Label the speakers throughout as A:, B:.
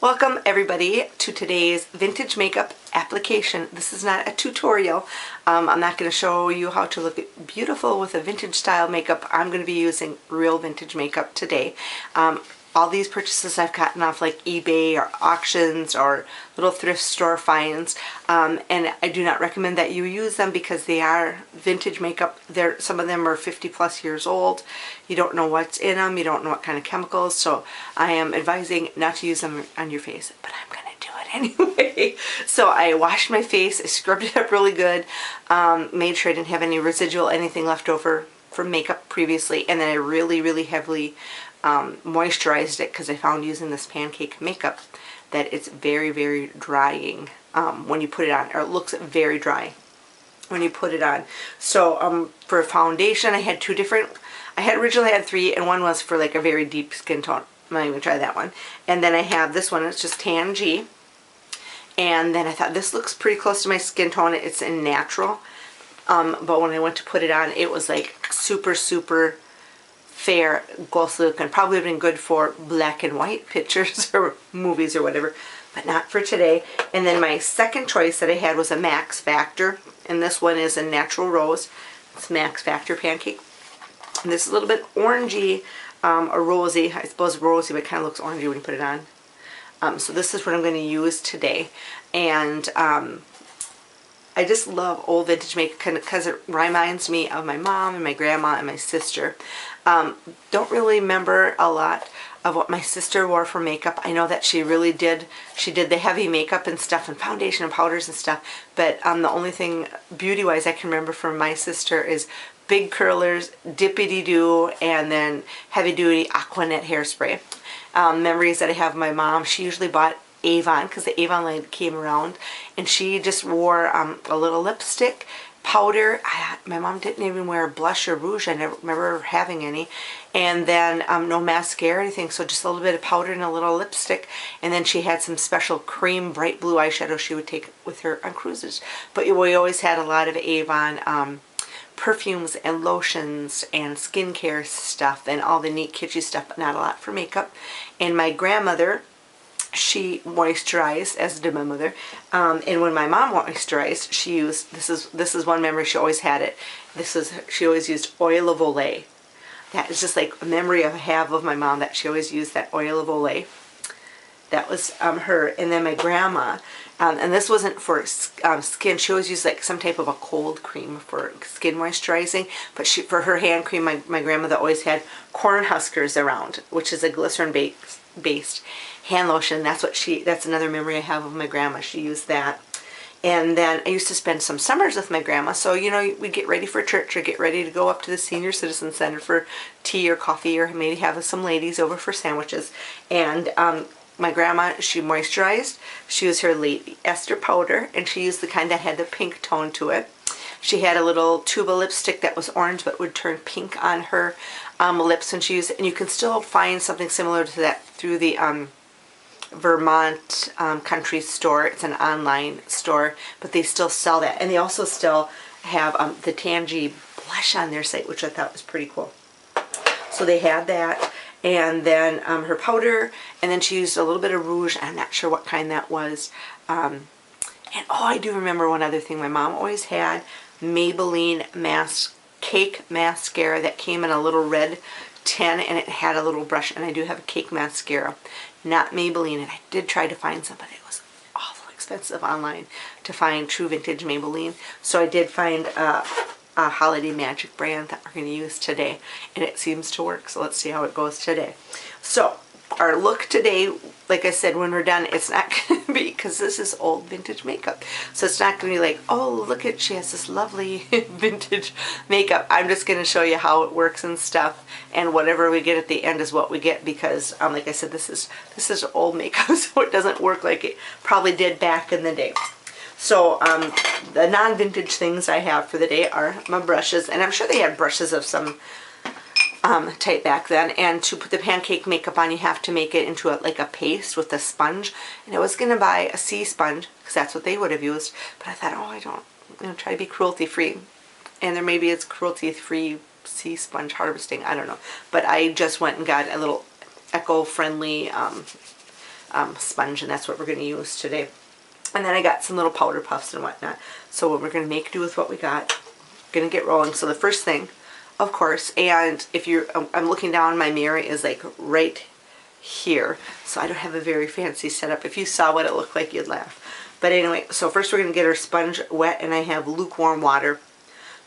A: Welcome everybody to today's vintage makeup application. This is not a tutorial. I'm not going to show you how to look beautiful with a vintage style makeup. I'm going to be using real vintage makeup today. All these purchases I've gotten off like eBay or auctions or little thrift store finds, and I do not recommend that you use them because they are vintage makeup. Some of them are 50 plus years old. You don't know what's in them, you don't know what kind of chemicals, so I am advising not to use them on your face, but I'm going to do it anyway. So I washed my face, I scrubbed it up really good, made sure I didn't have any residual, anything left over from makeup previously, and then I really heavily moisturized it because I found using this pancake makeup that it's very drying when you put it on, or it looks very dry when you put it on. So for foundation I had two different, originally had three, and one was for like a very deep skin tone. I'm not even gonna try that one. And then I have this one, it's just Tangee, and then I thought this looks pretty close to my skin tone. It's in natural, but when I went to put it on, it was like super fair, glossy look, and probably have been good for black and white pictures or movies or whatever, but not for today. And then my second choice that I had was a Max Factor, and this one is a natural rose. It's Max Factor pancake, and this is a little bit orangey or rosy. I suppose rosy, but it kind of looks orangey when you put it on. So this is what I'm going to use today, and I just love old vintage makeup because it reminds me of my mom and my grandma and my sister. Don't really remember a lot of what my sister wore for makeup. I know that she really did. She did the heavy makeup and stuff, and foundation and powders and stuff. But the only thing beauty-wise I can remember from my sister is big curlers, dippity-doo, and then heavy-duty Aquanet hairspray. Memories that I have of my mom, she usually bought Avon because the Avon line came around, and she just wore a little lipstick, powder. My mom didn't even wear blush or rouge. I never remember having any. And then no mascara or anything, so just a little bit of powder and a little lipstick. And then she had some special cream bright blue eyeshadow she would take with her on cruises. But we always had a lot of Avon perfumes and lotions and skincare stuff and all the neat kitschy stuff, but not a lot for makeup. And my grandmother, she moisturized, as did my mother, and when my mom moisturized, she used, this is one memory, she always had it, she always used oil of Olay. That is just like a memory I have of my mom, that she always used that oil of Olay. That was her. And then my grandma, and this wasn't for skin, she always used like some type of a cold cream for skin moisturizing, but for her hand cream, my grandmother always had corn huskers around, which is a glycerin based hand lotion. That's another memory I have of my grandma. She used that. And then I used to spend some summers with my grandma, so you know, we'd get ready for church or get ready to go up to the senior citizen center for tea or coffee, or maybe have some ladies over for sandwiches. And my grandma, she moisturized. She used her Lady Esther powder, and she used the kind that had the pink tone to it. She had a little tube of lipstick that was orange but would turn pink on her lips when she used it. And you can still find something similar to that through the Vermont country store. It's an online store, but they still sell that. And they also still have the Tangee blush on their site, which I thought was pretty cool. So they had that. And then her powder, and then she used a little bit of rouge. I'm not sure what kind that was. And oh, I do remember one other thing. My mom always had Maybelline cake mascara that came in a little red tin, and it had a little brush, and I do have a cake mascara, not Maybelline, and I did try to find some, but it was awful expensive online to find true vintage Maybelline. So I did find a holiday magic brand that we're going to use today, and it seems to work, so let's see how it goes today. So our look today, like I said, when we're done, it's not going to be, because this is old vintage makeup, so it's not going to be like, oh, look at, she has this lovely vintage makeup. I'm just going to show you how it works and stuff, and whatever we get at the end is what we get, because like I said, this is old makeup, so it doesn't work like it probably did back in the day. So the non-vintage things I have for the day are my brushes, and I'm sure they had brushes of some type back then. And to put the pancake makeup on, you have to make it into like a paste with a sponge. And I was going to buy a sea sponge because that's what they would have used, but I thought, oh, I'm going to try to be cruelty-free. And there maybe it's cruelty-free sea sponge harvesting, I don't know. But I just went and got a little eco-friendly sponge, and that's what we're going to use today. And then I got some little powder puffs and whatnot. So we're going to make do with what we got. Going to get rolling. So the first thing, of course, and if you're, I'm looking down, my mirror is like right here. So I don't have a very fancy setup. If you saw what it looked like, you'd laugh. But anyway, so first we're going to get our sponge wet, and I have lukewarm water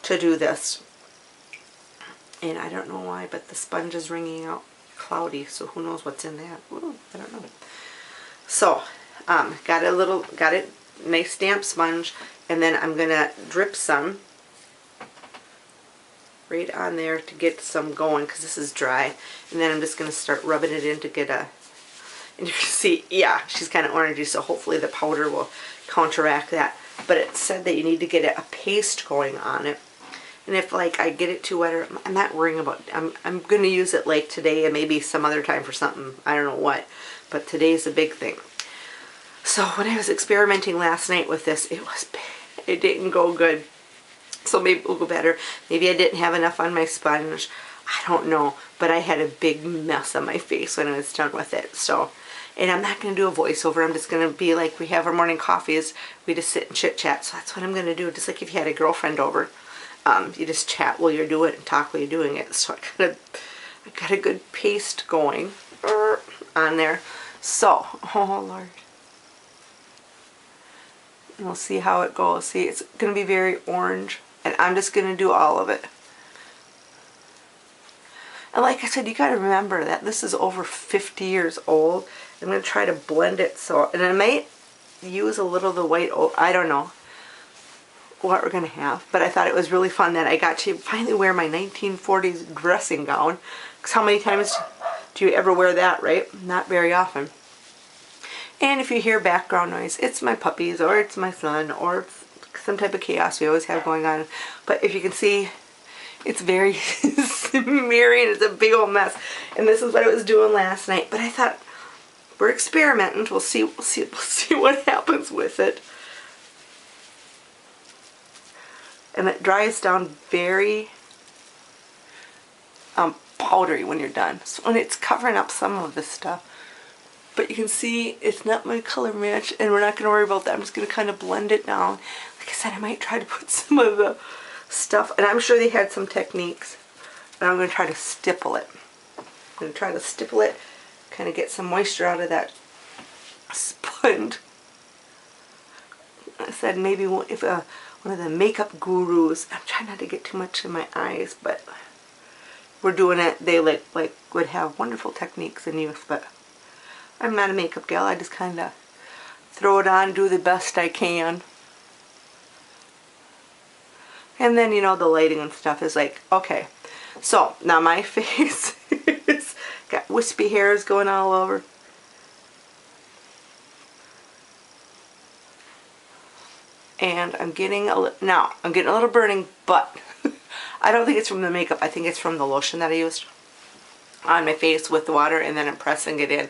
A: to do this. And I don't know why, but the sponge is ringing out cloudy, so who knows what's in that. Ooh, I don't know. So, got a nice damp sponge, and then I'm going to drip some right on there to get some going, because this is dry. And then I'm just going to start rubbing it in to get a, and you can see, yeah, she's kind of orangey, so hopefully the powder will counteract that. But it said that you need to get a paste going on it. And if like I get it too wet, I'm not worrying about, I'm going to use it like today and maybe some other time for something, I don't know what. But today's a big thing. So when I was experimenting last night with this, it didn't go good. So maybe it will go better. Maybe I didn't have enough on my sponge. I don't know. But I had a big mess on my face when I was done with it. So, and I'm not going to do a voiceover. I'm just going to be like we have our morning coffees. We just sit and chit chat. So that's what I'm going to do. Just like if you had a girlfriend over. You just chat while you're doing it and talk while you're doing it. So I got a good paste going on there. So, oh Lord. And we'll see how it goes. See, it's going to be very orange. And I'm just going to do all of it. And like I said, you got to remember that this is over 50 years old. I'm going to try to blend it so, and I might use a little of the white, I don't know what we're going to have. But I thought it was really fun that I got to finally wear my 1940s dressing gown. Because how many times do you ever wear that, right? Not very often. And if you hear background noise, it's my puppies, or it's my son, or it's some type of chaos we always have going on. But if you can see, it's very smeary and it's a big old mess. And this is what I was doing last night. But I thought, we're experimenting. We'll see what happens with it. And it dries down very powdery when you're done. So when it's covering up some of this stuff. But you can see it's not my color match, and we're not going to worry about that. I'm just going to kind of blend it down. Like I said, I might try to put some of the stuff, and I'm sure they had some techniques. And I'm going to try to stipple it. I'm going to try to stipple it, kind of get some moisture out of that sponge. I said maybe if one of the makeup gurus, I'm trying not to get too much in my eyes, but we're doing it. They like would have wonderful techniques in use, but I'm not a makeup gal. I just kind of throw it on, do the best I can. And then, you know, the lighting and stuff is like, okay. So, now my face is got wispy hairs going all over. And I'm getting a little burning, but I don't think it's from the makeup. I think it's from the lotion that I used on my face with the water, and then I'm pressing it in.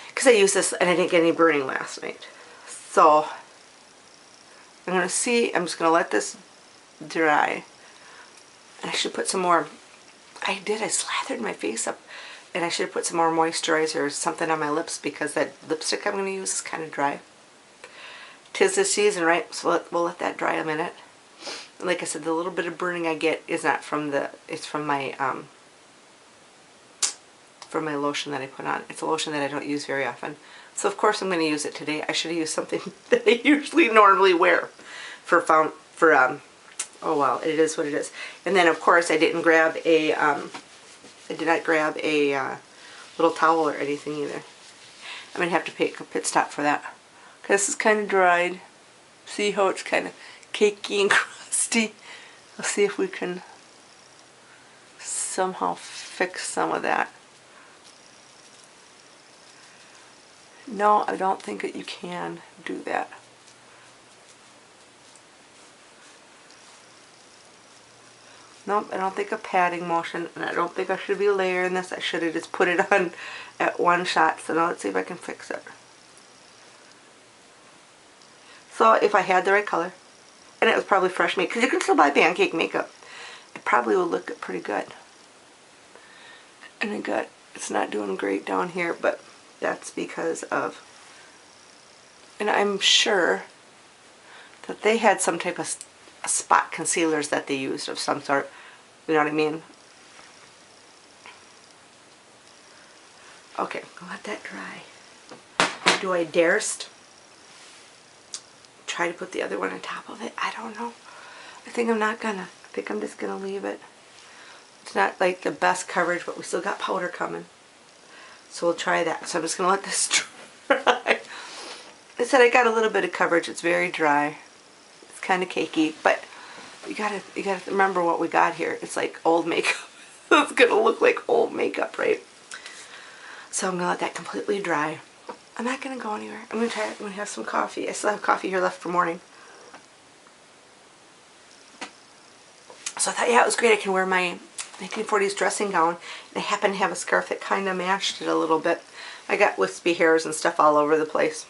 A: Because I used this and I didn't get any burning last night. So I'm going to see, I'm just going to let this dry. And I should put some more, I slathered my face up, and I should have put some more moisturizer or something on my lips, because that lipstick I'm going to use is kind of dry. 'Tis the season, right? So we'll let that dry a minute. And like I said, the little bit of burning I get is not from the, it's from my lotion that I put on. It's a lotion that I don't use very often. So of course I'm going to use it today. I should have used something that I usually normally wear oh well, it is what it is. And then of course I didn't grab a, little towel or anything either. I'm going to have to take a pit stop for that. Because this is kind of dried. See how it's kind of cakey and crusty? Let's see if we can somehow fix some of that. No, I don't think that you can do that. Nope, I don't think a patting motion, and I don't think I should be layering this. I should have just put it on at one shot. So now let's see if I can fix it. So if I had the right color, and it was probably fresh makeup, because you can still buy pancake makeup, it probably would look pretty good. And it's not doing great down here, but that's because of, and I'm sure that they had some type of spot concealers that they used of some sort. You know what I mean? Okay, let that dry. Do I darest try to put the other one on top of it? I don't know. I think I'm not gonna. I think I'm just gonna leave it. It's not like the best coverage, but we still got powder coming. So we'll try that. So I'm just gonna let this dry. I said I got a little bit of coverage. It's very dry. It's kind of cakey, but you gotta remember what we got here. It's like old makeup. It's gonna look like old makeup, right? So I'm gonna let that completely dry. I'm not gonna go anywhere. I'm gonna have some coffee. I still have coffee here left for morning. So I thought, yeah, it was great. I can wear my 1940s dressing gown, and I happen to have a scarf that kind of matched it a little bit. I got wispy hairs and stuff all over the place.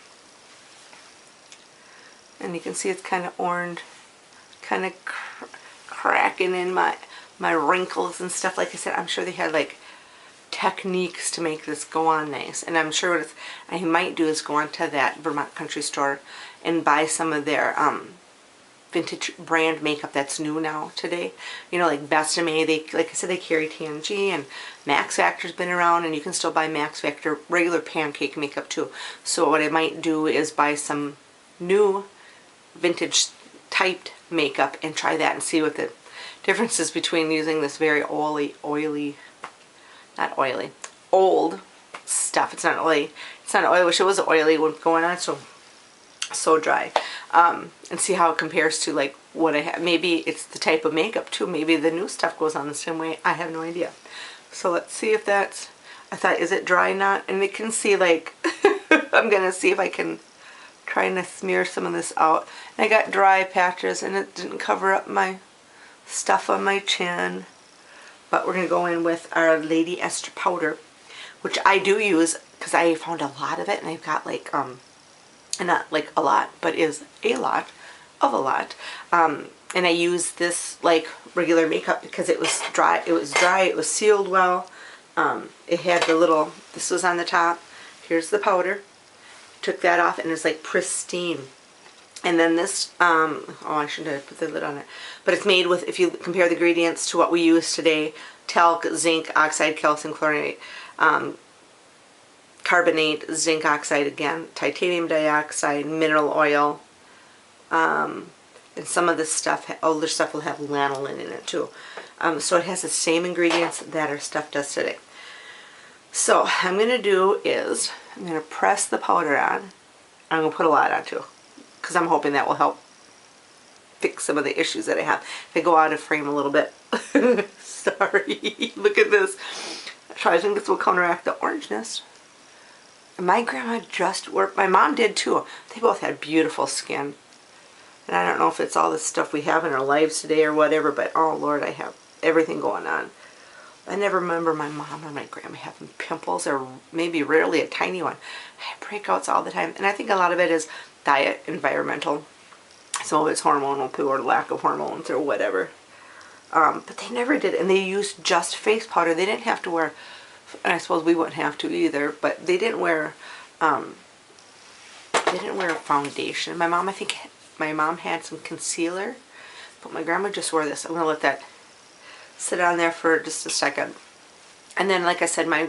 A: And you can see it's kind of orange, kind of cracking in my wrinkles and stuff. Like I said, I'm sure they had like techniques to make this go on nice. And I'm sure what I might do is go on to that Vermont country store and buy some of their vintage brand makeup that's new now today. You know, like Best of May, they, like I said, they carry Tangee, and Max Factor's been around, and you can still buy Max Factor regular pancake makeup too. So what I might do is buy some new vintage typed makeup and try that and see what the difference is between using this very oily, not oily, old stuff. It's not oily. It's not oily. I wish it was oily when going on so dry. And see how it compares to like what I have. Maybe it's the type of makeup too. Maybe the new stuff goes on the same way. I have no idea. So let's see if that's, I thought, is it dry not? And you can see like, I'm going to see if I can try to smear some of this out. And I got dry patches and it didn't cover up my stuff on my chin. But we're going to go in with our Lady Esther powder, which I do use because I found a lot of it, and I've got like, not like a lot, but is a lot of a lot. And I use this like regular makeup because it was dry. It was sealed well. It had the little, this was on the top. Here's the powder. Took that off and it's like pristine. And then this, oh, I shouldn't have put the lid on it. But it's made with, if you compare the ingredients to what we use today, talc, zinc, oxide, calcium chloride, carbonate, zinc oxide again, titanium dioxide, mineral oil, and some of this stuff, older stuff will have lanolin in it too. So it has the same ingredients that our stuff does today. So what I'm going to do is, I'm going to press the powder on. I'm going to put a lot on too, because I'm hoping that will help fix some of the issues that I have. If I go out of frame a little bit. Sorry. Look at this. I think this will counteract the orangeness. My grandma just worked, my mom did too. They both had beautiful skin. And I don't know if it's all the stuff we have in our lives today or whatever, but oh Lord, I have everything going on. I never remember my mom or my grandma having pimples, or maybe rarely a tiny one. I have breakouts all the time. And I think a lot of it is diet, environmental. Some of it's hormonal too, or lack of hormones or whatever. But they never did. And they used just face powder. They didn't have to wear, and I suppose we wouldn't have to either, but they didn't wear foundation. My mom, I think my mom had some concealer, but my grandma just wore this. I'm going to let that sit on there for just a second. And then, like I said, I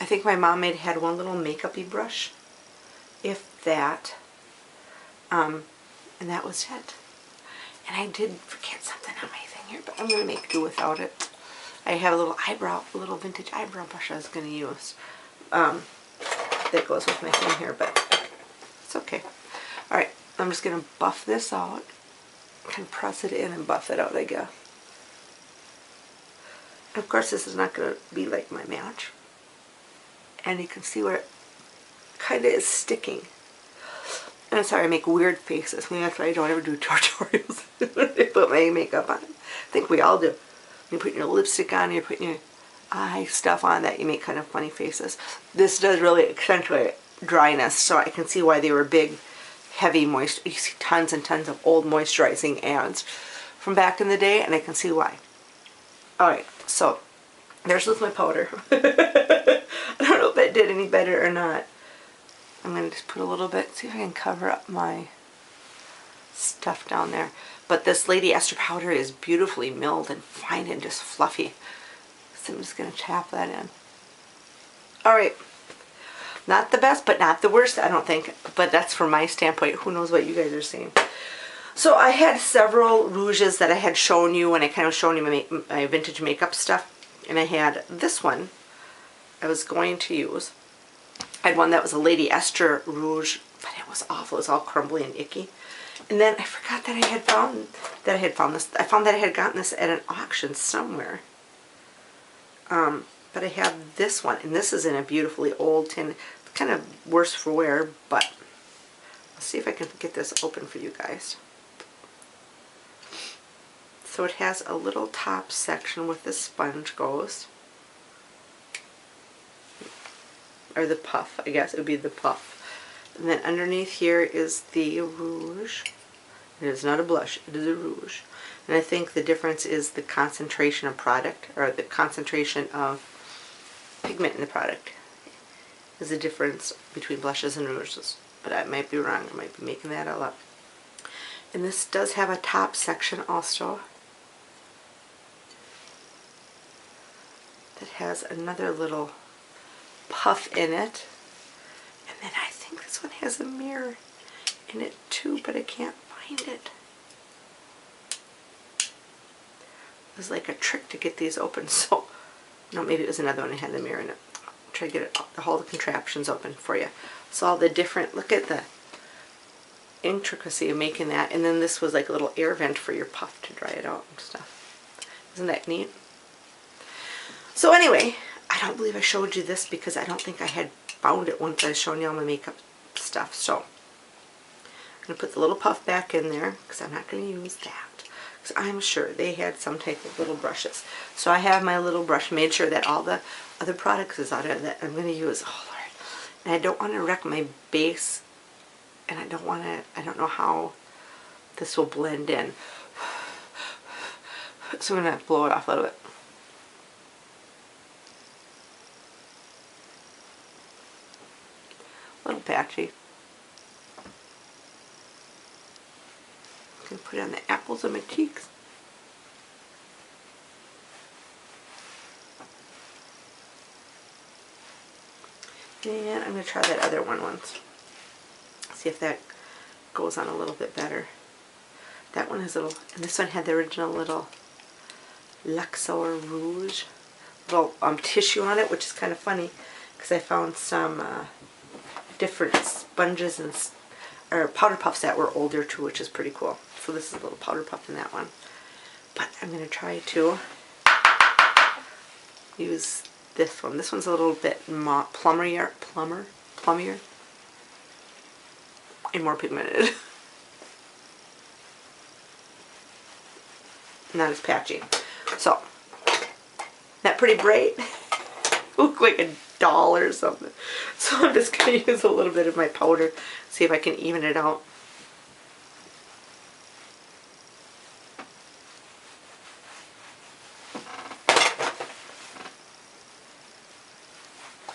A: think my mom had one little makeup-y brush, if that, and that was it. And I did forget something on my thing here, but I'm going to make do without it. I have a little vintage eyebrow brush I was going to use. That goes with my thing here, but it's okay. Alright, I'm just going to buff this out. Kind of press it in and buff it out, I guess. Of course, this is not going to be like my match. And you can see where it kind of is sticking. And I'm sorry, I make weird faces. Maybe that's why I don't ever do tutorials when I put my makeup on. I think we all do. You're putting your lipstick on, you're putting your eye stuff on, that you make kind of funny faces. This does really accentuate dryness, so I can see why they were big, heavy moist. You see tons and tons of old moisturizing ads from back in the day, and I can see why. Alright, so There's with my powder. I don't know if that did any better or not. I'm going to just put a little bit, see if I can cover up my stuff down there. But this Lady Esther powder is beautifully milled and fine and just fluffy. So I'm just going to tap that in. Alright. Not the best, but not the worst, I don't think. But that's from my standpoint. Who knows what you guys are seeing. So I had several rouges that I had shown you when I kind of shown you my vintage makeup stuff. And I had this one I was going to use. I had one that was a Lady Esther rouge, but it was awful. It was all crumbly and icky. And then I forgot that I had found this. I found that I had gotten this at an auction somewhere. But I have this one, and this is in a beautifully old tin. It's kind of worse for wear, but let's see if I can get this open for you guys. So it has a little top section where the sponge goes. Or the puff, I guess it would be the puff. And then underneath here is the rouge. It is not a blush, it is a rouge. And I think the difference is the concentration of product, or the concentration of pigment in the product is the difference between blushes and rouges. But I might be wrong, I might be making that all up. And this does have a top section also that has another little puff in it. And then I think this one has a mirror in it too, but I can't find it. It was like a trick to get these open, so no, maybe it was another one that had the mirror in it. I'll try to get it, all the contraptions open for you. So all the different, look at the intricacy of making that. And then this was like a little air vent for your puff to dry it out and stuff. Isn't that neat? So anyway, I don't believe I showed you this because I don't think I had found it once I was showing you all my makeup stuff. So I'm going to put the little puff back in there because I'm not going to use that. Because I'm sure they had some type of little brushes. So I have my little brush, made sure that all the other products is out of that I'm going to use. Oh Lord. And I don't want to wreck my base. And I don't want to, I don't know how this will blend in. So I'm going to blow it off a little bit. A little patchy. I'm going to put it on the apples of my cheeks. And I'm going to try that other one once. See if that goes on a little bit better. That one has a little, and this one had the original little Luxor Rouge little tissue on it, which is kind of funny because I found some different sponges and or powder puffs that were older too, which is pretty cool. So this is a little powder puff in that one. But I'm going to try to use this one. This one's a little bit plummier, and more pigmented. Not as patchy. So, not pretty bright. Look like a doll or something. So I'm just going to use a little bit of my powder, see if I can even it out.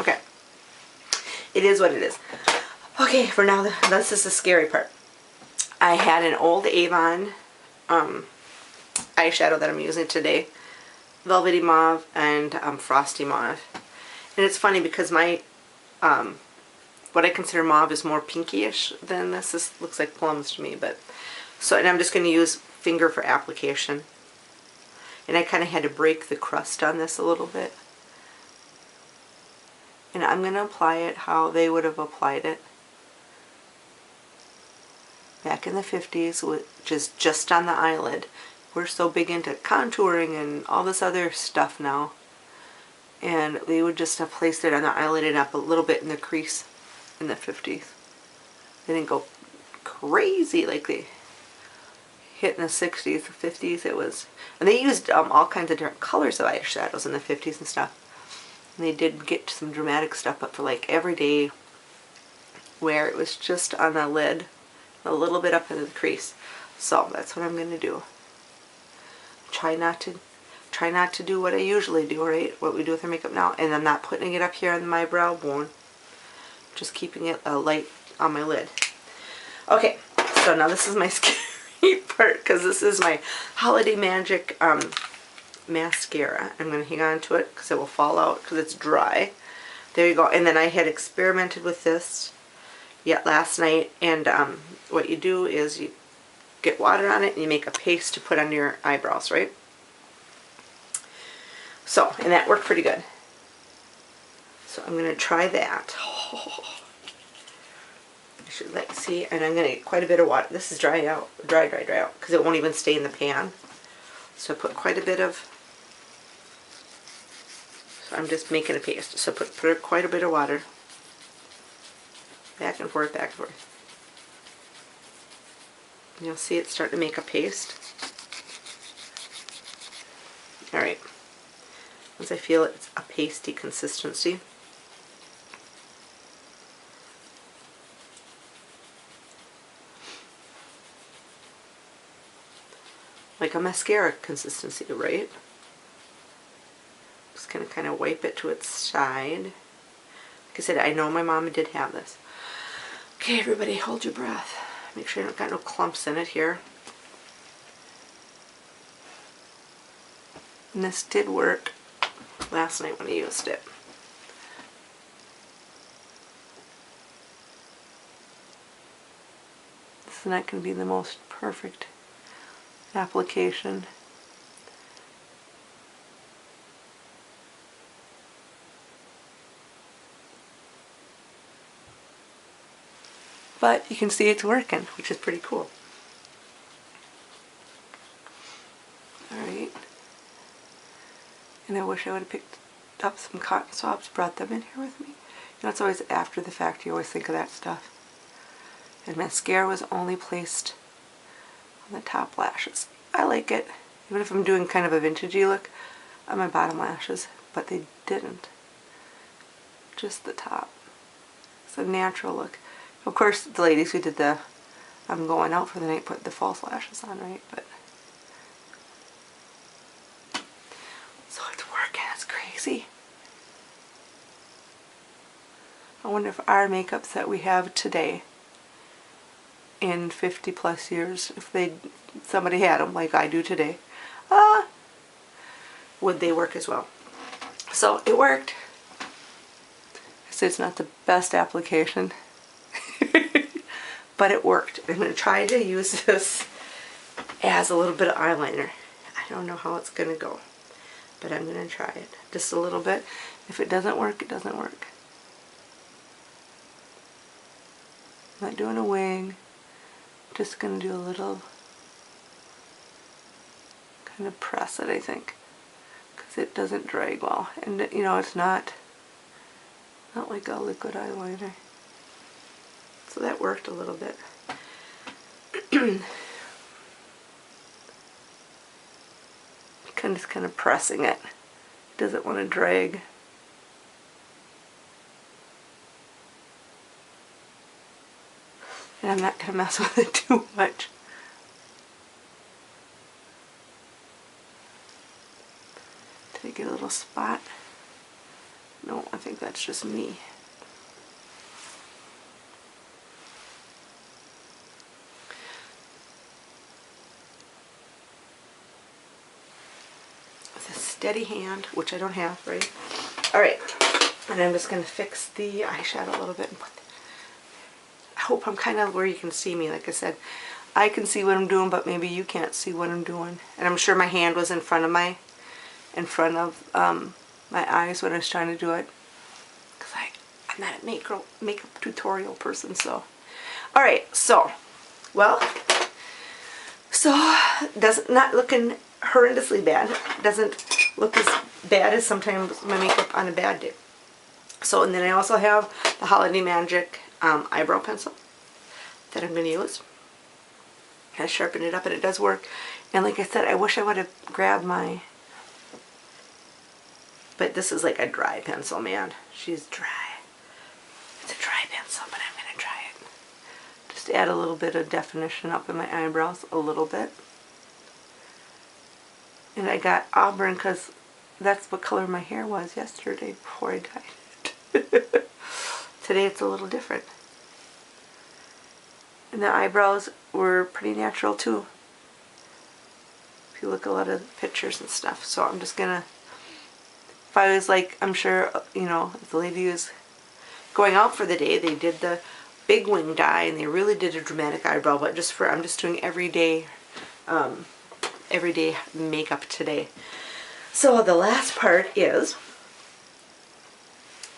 A: Okay. It is what it is. Okay, for now, this is the scary part. I had an old Avon eyeshadow that I'm using today. Velvety Mauve and Frosty Mauve. And it's funny because my, what I consider mauve is more pinky-ish than this. This looks like plums to me, but, so, and I'm just going to use finger for application. And I kind of had to break the crust on this a little bit. And I'm going to apply it how they would have applied it back in the 50s, which is just on the eyelid. We're so big into contouring and all this other stuff now. And they would just have placed it on the eyelid and up a little bit in the crease in the 50s. They didn't go crazy like they hit in the 60s, 50s. It was, and they used all kinds of different colors of eyeshadows in the 50s and stuff. And they did get some dramatic stuff, but for like everyday wear, it was just on the lid, a little bit up in the crease. So that's what I'm going to do. Try not to try not to do what I usually do, right? What we do with our makeup now. And I'm not putting it up here on my brow bone. Just keeping it light on my lid. Okay, so now this is my scary part because this is my Holiday Magic mascara. I'm going to hang on to it because it will fall out because it's dry. There you go. And then I had experimented with this yet last night, and what you do is you get water on it and you make a paste to put under your eyebrows, right? So, and that worked pretty good. So I'm going to try that. I should see, and I'm going to get quite a bit of water. This is dry out, dry out, because it won't even stay in the pan. So I put quite a bit of, so I'm just making a paste. So put quite a bit of water. Back and forth, back and forth. And you'll see it start to make a paste. Alright. Once I feel it's a pasty consistency. Like a mascara consistency, right? Just gonna kind of wipe it to its side. Like I said, I know my mama did have this. Okay, everybody, hold your breath. Make sure you don't got no clumps in it here. And this did work last night when I used it. This is not going to be the most perfect application. But you can see it's working, which is pretty cool. Alright. And I wish I would have picked up some cotton swabs, brought them in here with me. You know, it's always after the fact you always think of that stuff. And mascara was only placed on the top lashes. I like it, even if I'm doing kind of a vintagey look on my bottom lashes, but they didn't. Just the top. It's a natural look. Of course, the ladies who did the I'm going out for the night put the false lashes on, right? But so it's working. It's crazy. I wonder if our makeups that we have today in 50 plus years, if somebody had them like I do today, would they work as well? So it worked. I say it's not the best application, but it worked. I'm going to try to use this as a little bit of eyeliner. I don't know how it's going to go, but I'm going to try it just a little bit. If it doesn't work, it doesn't work. I'm not doing a wing. Just going to do a little kind of press it, I think, because it doesn't drag well, and you know, it's not like a liquid eyeliner. So that worked a little bit. Kind of pressing it. It doesn't want to drag. And I'm not going to mess with it too much. Did I get a little spot? No, I think that's just me. With a steady hand, which I don't have, right? Alright, and I'm just going to fix the eyeshadow a little bit and put I hope I'm kind of where you can see me. Like I said, I can see what I'm doing, but maybe you can't see what I'm doing. And I'm sure my hand was in front of my eyes when I was trying to do it. Because I'm not a makeup tutorial person, so. Alright, so, well, so, not looking horrendously bad. Doesn't look as bad as sometimes my makeup on a bad day. So, and then I also have the Holiday Magic eyebrow pencil that I'm going to use. Kind of sharpen it up, and it does work. And like I said, I wish I would have grabbed my, but this is like a dry pencil, man. She's dry. It's a dry pencil, but I'm going to try it. Just add a little bit of definition up in my eyebrows, a little bit. And I got auburn because that's what color my hair was yesterday before I dyed it. Today it's a little different. And the eyebrows were pretty natural too, if you look at a lot of pictures and stuff. So I'm just gonna, if I was like, I'm sure, you know, if the lady was going out for the day, they did the big wing dye and they really did a dramatic eyebrow, but just for, I'm just doing everyday makeup today. So the last part is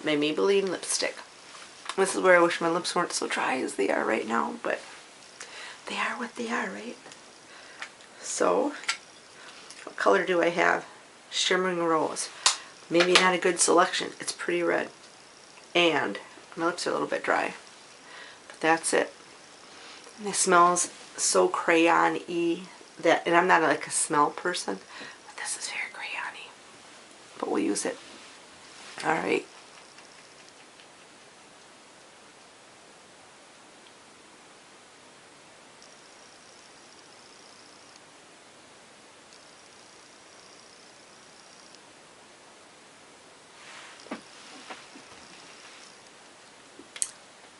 A: my Maybelline lipstick. This is where I wish my lips weren't so dry as they are right now, but they are what they are, right? So, what color do I have? Shimmering Rose. Maybe not a good selection. It's pretty red. And my lips are a little bit dry. But that's it. And it smells so crayon-y that, and I'm not like a smell person, but this is very crayon-y. But we'll use it. Alright.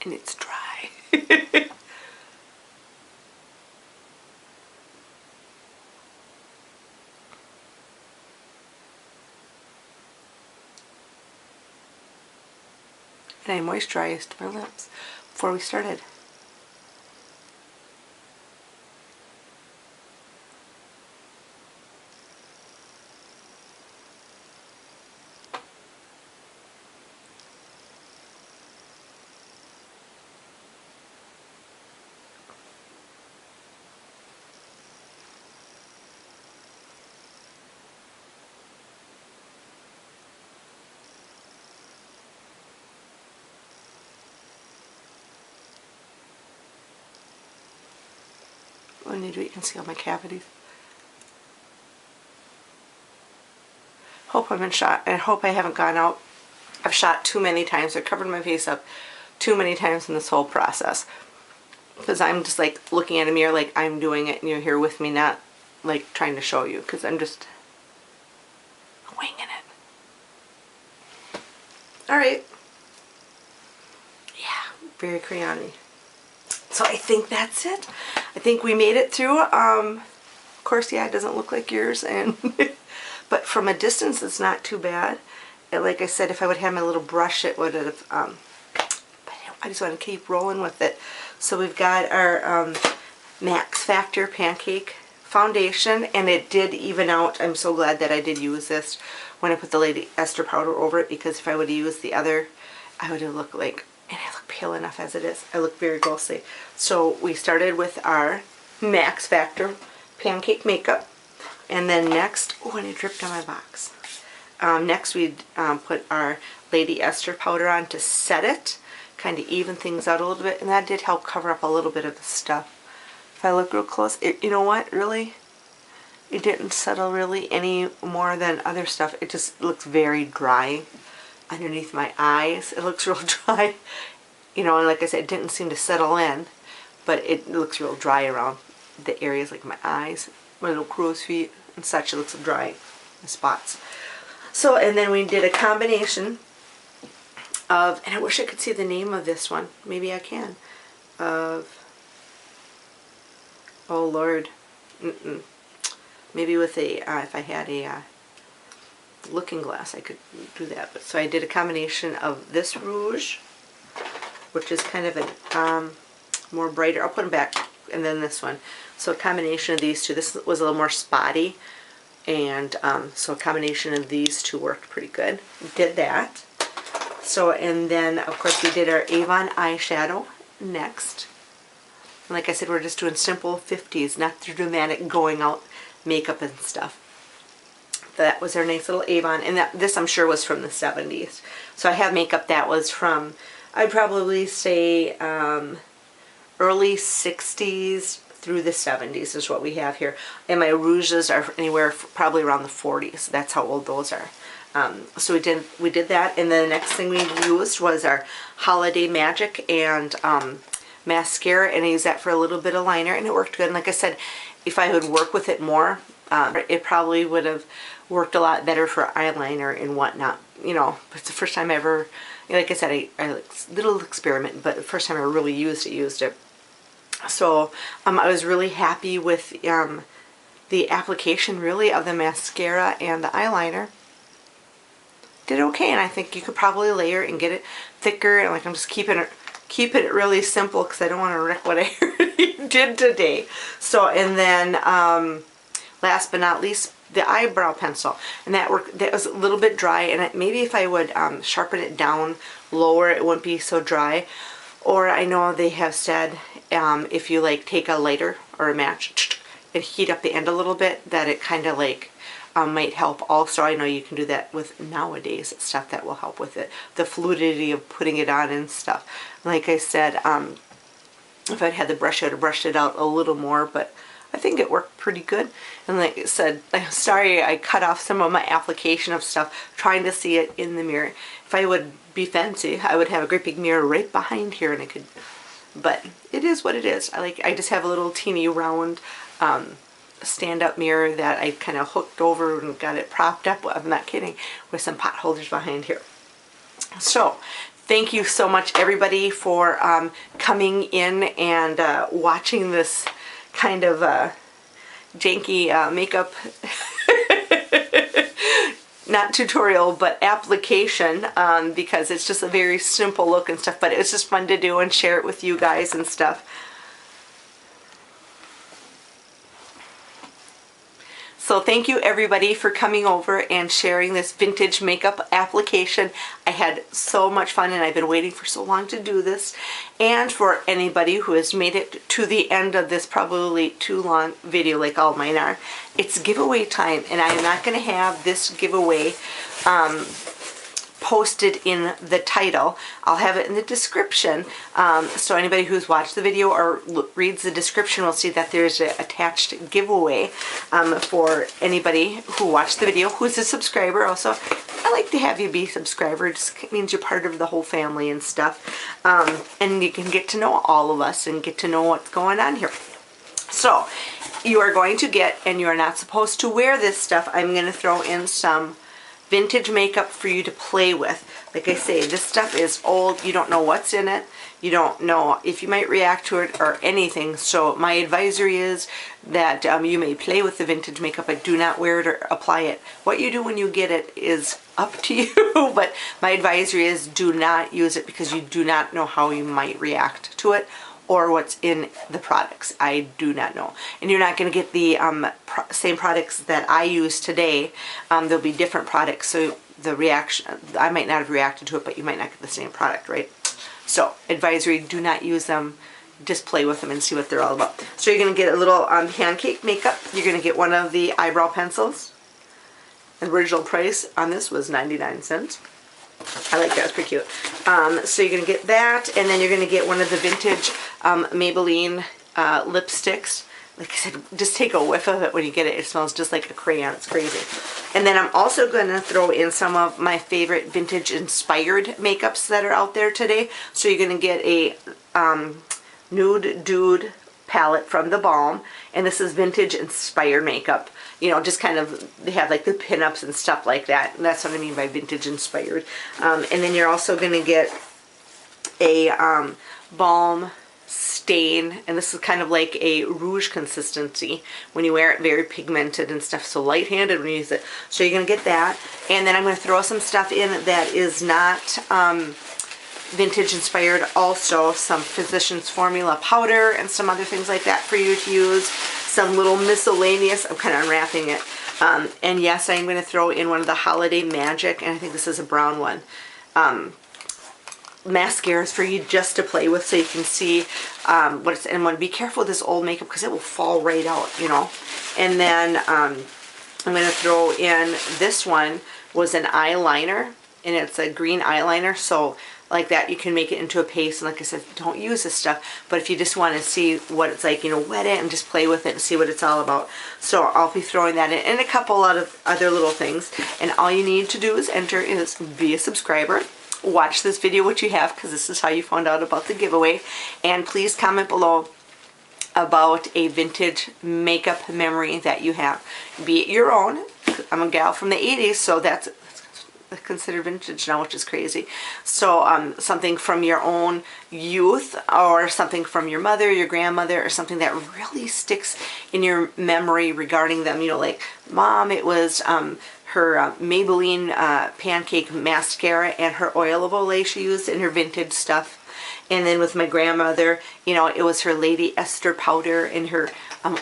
A: And it's dry. And I moisturized my lips before we started. When you do it, you can see all my cavities. Hope I'm in shot, and I hope I haven't gone out. I've shot too many times. I've covered my face up too many times in this whole process. Because I'm just like looking at a mirror like I'm doing it and you're here with me, not like trying to show you, because I'm just winging it. Alright. Yeah, very crayon-y. So I think that's it. I think we made it through. Of course, yeah, it doesn't look like yours, and but from a distance, it's not too bad. And like I said, if I would have my little brush, it would have. But I just want to keep rolling with it. So we've got our Max Factor Pancake Foundation, and it did even out. I'm so glad that I did use this when I put the Lady Esther powder over it, because if I would have used the other, I would have looked like. And I look pale enough as it is. I look very ghostly. So we started with our Max Factor Pancake Makeup. And then next, oh, and it dripped on my box. Next we put our Lady Esther powder on to set it. Kind of even things out a little bit. And that did help cover up a little bit of the stuff. If I look real close, you know what, really? It didn't settle really any more than other stuff. It just looks very dry. Underneath my eyes, it looks real dry, you know, and like I said, it didn't seem to settle in, but it looks real dry around the areas like my eyes, my little crow's feet and such. It looks dry in spots. So, and then we did a combination of, and I wish I could see the name of this one, maybe I can, of, oh Lord, maybe with a, if I had a looking glass I could do that. But so I did a combination of this rouge, which is kind of a more brighter, I'll put them back, and then this one. So a combination of these two. This was a little more spotty, and so a combination of these two worked pretty good. Did that. So, and then of course we did our Avon eyeshadow next. And like I said, we're just doing simple 50s, not the dramatic going out makeup and stuff. That was our nice little Avon, and this I'm sure was from the 70s. So I have makeup that was from, I'd probably say early 60s through the 70s is what we have here. And my rouges are anywhere probably around the 40s. That's how old those are. So we did that, and then the next thing we used was our Holiday Magic and mascara, and I used that for a little bit of liner, and it worked good. And like I said, if I would work with it more, It probably would have worked a lot better for eyeliner and whatnot. You know, it's the first time I ever, like I said, I little experiment, but the first time I really used it. So I was really happy with the application really of the mascara and the eyeliner. Did okay, and I think you could probably layer and get it thicker, and like I'm just keeping it really simple because I don't want to wreck what I already did today. So, and then last but not least, the eyebrow pencil, and that was a little bit dry, and maybe if I would sharpen it down lower, it wouldn't be so dry. Or I know they have said if you like take a lighter or a match and heat up the end a little bit, that it kind of like might help also. I know you can do that with nowadays stuff that will help with it, the fluidity of putting it on and stuff. Like I said, if I'd had the brush, I'd have brushed it out a little more, but I think it worked pretty good. And like I said, I'm sorry I cut off some of my application of stuff trying to see it in the mirror. If I would be fancy, I would have a great big mirror right behind here, and I could, but it is what it is. I just have a little teeny round stand-up mirror that I kind of hooked over and got it propped up, I'm not kidding, with some pot holders behind here. So thank you so much everybody for coming in and watching this kind of janky makeup not tutorial but application, because it's just a very simple look and stuff, but it's just fun to do and share it with you guys and stuff. So thank you everybody for coming over and sharing this vintage makeup application. I had so much fun, and I've been waiting for so long to do this. And for anybody who has made it to the end of this probably too long video like all mine are, it's giveaway time, and I am not going to have this giveaway posted in the title. I'll have it in the description, so anybody who's watched the video or reads the description will see that there's an attached giveaway for anybody who watched the video who's a subscriber. Also, I like to have you be a subscriber. It just means you're part of the whole family and stuff, and you can get to know all of us and get to know what's going on here. So you are going to get, and you are not supposed to wear this stuff, I'm going to throw in some vintage makeup for you to play with. Like I say, this stuff is old. You don't know what's in it. You don't know if you might react to it or anything. So my advisory is that you may play with the vintage makeup, but do not wear it or apply it. What you do when you get it is up to you, but my advisory is do not use it because you do not know how you might react to it or what's in the products. I do not know. And you're not going to get the same products that I use today. There'll be different products, so the reaction, I might not have reacted to it, but you might not get the same product, right? So advisory, do not use them. Just play with them and see what they're all about. So you're going to get a little pancake makeup. You're going to get one of the eyebrow pencils. The original price on this was 99 cents. I like that, it's pretty cute. So you're going to get that, and then you're going to get one of the vintage Maybelline lipsticks. Like I said, just take a whiff of it when you get it. It smells just like a crayon. It's crazy. And then I'm also going to throw in some of my favorite vintage inspired makeups that are out there today. So you're going to get a Nude Dude palette from the Balm, and this is vintage inspired makeup. You know, just kind of, they have like the pinups and stuff like that, and that's what I mean by vintage inspired. And then you're also going to get a Balm stain, and this is kind of like a rouge consistency when you wear it, very pigmented and stuff, so light-handed when you use it. So you're going to get that, and then I'm going to throw some stuff in that is not vintage inspired, also some Physicians Formula powder and some other things like that for you to use, some little miscellaneous, I'm kind of unwrapping it, and yes, I'm going to throw in one of the Holiday Magic, and I think this is a brown one, mascaras for you just to play with so you can see what it's, and be careful with this old makeup because it will fall right out, you know. And then I'm going to throw in, this one was an eyeliner, and it's a green eyeliner, so like that you can make it into a paste. And like I said, don't use this stuff, but if you just want to see what it's like, you know, wet it and just play with it and see what it's all about. So I'll be throwing that in, and a couple of other little things, and all you need to do is enter is be a subscriber. Watch this video what you have, because this is how you found out about the giveaway, and please comment below about a vintage makeup memory that you have. Be it your own. I'm a gal from the 80s, so that's considered vintage now, which is crazy. So something from your own youth, or something from your mother, your grandmother, or something that really sticks in your memory regarding them. You know, like mom, it was her Maybelline pancake mascara and her oil of Olay she used in her vintage stuff. And then with my grandmother, you know, it was her Lady Esther powder and her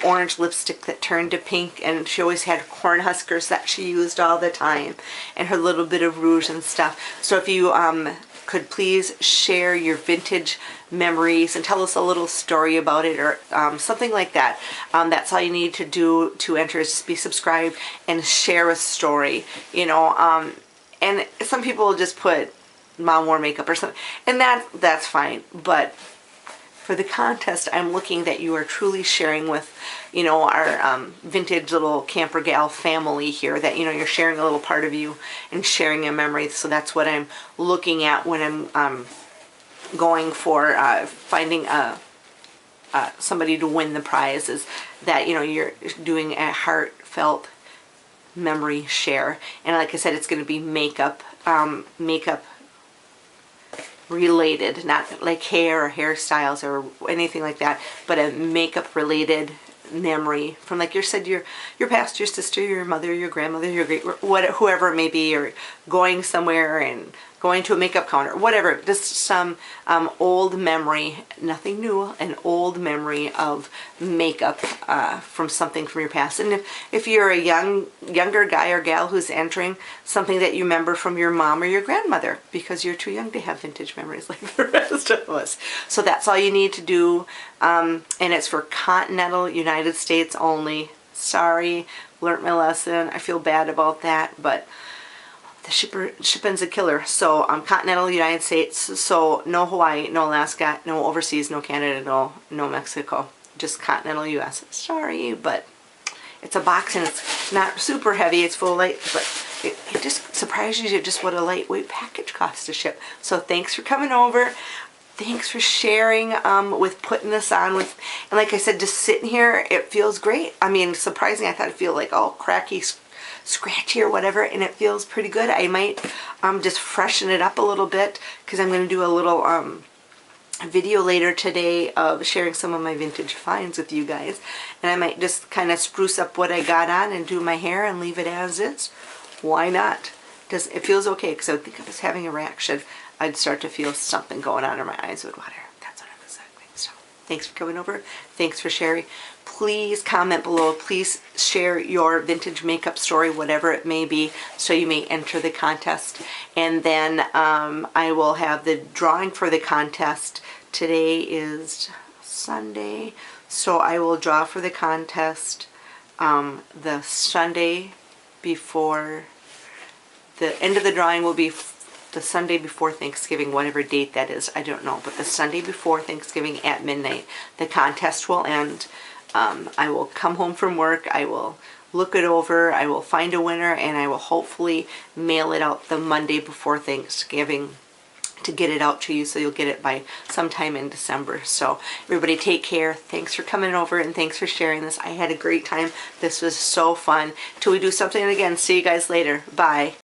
A: orange lipstick that turned to pink, and she always had corn huskers that she used all the time, and her little bit of rouge and stuff. So if you could please share your vintage memories and tell us a little story about it, or something like that. That's all you need to do to enter, is just be subscribed and share a story, you know. And some people will just put mom wore makeup or something, and that's fine. But for the contest, I'm looking that you are truly sharing with, you know, our vintage little camper gal family here, that, you know, you're sharing a little part of you and sharing a memory. So that's what I'm looking at when I'm going for finding somebody to win the prize, is that, you know, you're doing a heartfelt memory share. And like I said, it's going to be makeup related, not like hair or hairstyles or anything like that, but a makeup related memory from, like you said, your past, your sister, your mother, your grandmother, your great, whoever it may be, or going somewhere and going to a makeup counter, whatever, just some old memory, nothing new, an old memory of makeup from something from your past. And if you're a younger guy or gal who's entering, something that you remember from your mom or your grandmother, because you're too young to have vintage memories like the rest of us. So that's all you need to do, and it's for continental United States only. Sorry, learned my lesson. I feel bad about that, but the shipping's a killer. So continental United States, so no Hawaii, no Alaska, no overseas, no Canada, no Mexico, just continental US. Sorry, but it's a box and it's not super heavy, it's full of light, but it just surprises you just what a lightweight package costs to ship. So thanks for coming over. Thanks for sharing with putting this on with, and like I said, just sitting here, it feels great. I mean, surprising, I thought it'd feel like all cracky, scratchy or whatever, and it feels pretty good. I might just freshen it up a little bit, because I'm going to do a little video later today of sharing some of my vintage finds with you guys, and I might just kind of spruce up what I got on and do my hair and leave it as is. Why not? It feels okay, because I would think if I was having a reaction, I'd start to feel something going on, or my eyes would water. That's what I was thinking. So thanks for coming over. Thanks for sharing. Please comment below. Please share your vintage makeup story, whatever it may be, so you may enter the contest. And then I will have the drawing for the contest. Today is Sunday, so I will draw for the contest the Sunday before. The end of the drawing will be the Sunday before Thanksgiving, whatever date that is, I don't know, but the Sunday before Thanksgiving at midnight, the contest will end. I will come home from work, I will look it over, I will find a winner, and I will hopefully mail it out the Monday before Thanksgiving to get it out to you, so you'll get it by sometime in December. So everybody take care. Thanks for coming over, and thanks for sharing this. I had a great time. This was so fun. Till we do something again, see you guys later. Bye.